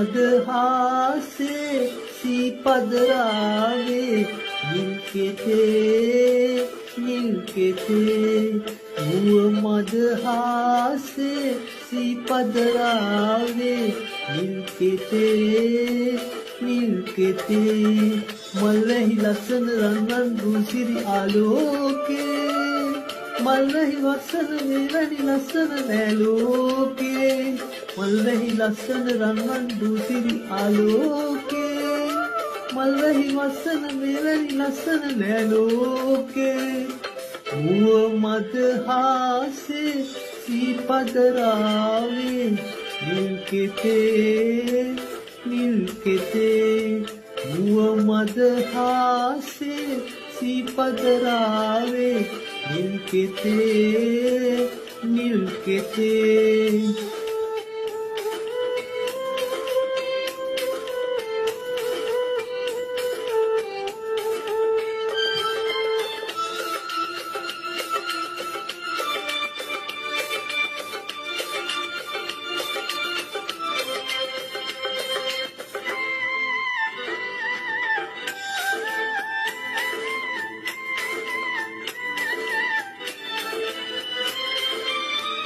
මදහාසේ සීපදරාවේ නිල්කෙතේ මුව මදහාසේ සීපදරාවේ නිල්කෙතේ මල්වැහි ලස්සන රන්වන් රුසිරි ආලෝකේ මල්වැහි වස්සන මෙවැනි ලස්සන නෑලෝකේ මල්වැහි ලස්සන රන්වන් රුසිරි ආලෝකේ මල්වැහි වස්සන මෙවැනි ලස්සන නෑලෝකේ මුව මදහාසේ සීපදරාවේ නිල්කෙතේ මුව මදහාසේ සීපදරාවේ නිල්කෙතේ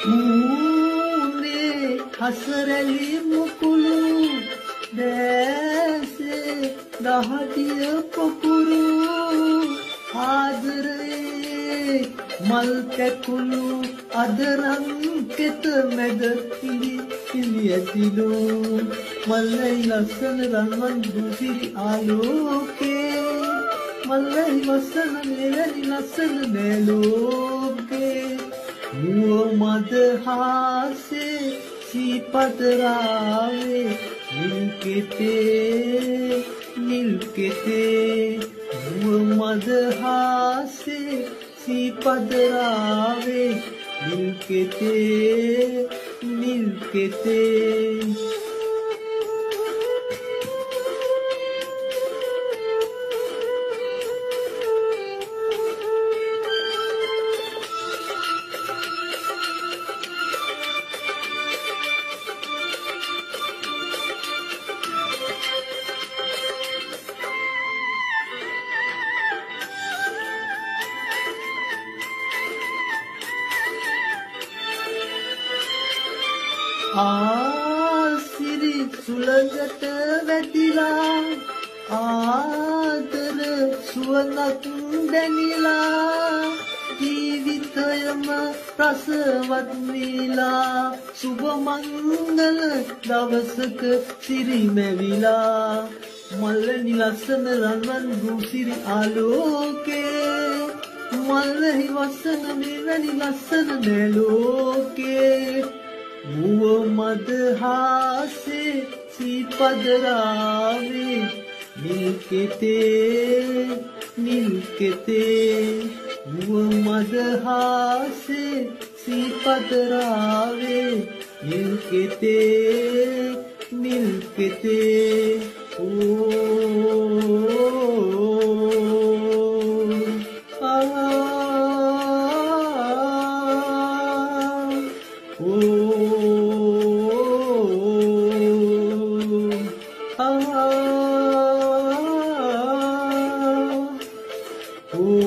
මූනේ හසරැලි මුකුළු දැසේ දහදිය පොකුරු ආදරේ මල් කැකුළු අදරන් කෙත මැද පිලි ඇතිලු මල්වැහි ලස්සන රන්වන් දුසිරි ආලෝකේ මල්වැහි වස්සන මෙවැනි ලස්සන නෑලෝකේ මුව මදහාසේ සීපදරාවේ නිල්කෙතේ මුව මදහාසේ සීපදරාවේ නිල්කෙතේ ආසිරි සුළඟට වැදිලා ආදර සුවඳක් දැනිලා ජීවිතයම රසවත් වීලා සුබ මංගල දවසක සිරිමැවිලා මල්වැනි ලස්සන රන්වන් රුසිරි ආලෝකේ මල්වැහි වස්සන මෙවැනි ලස්සන නෑලෝකේ මුව මදහාසේ සීපදරාවේ නිල්කෙතේ මුව මදහාසේ සීපදරාවේ නිල්කෙතේ Oh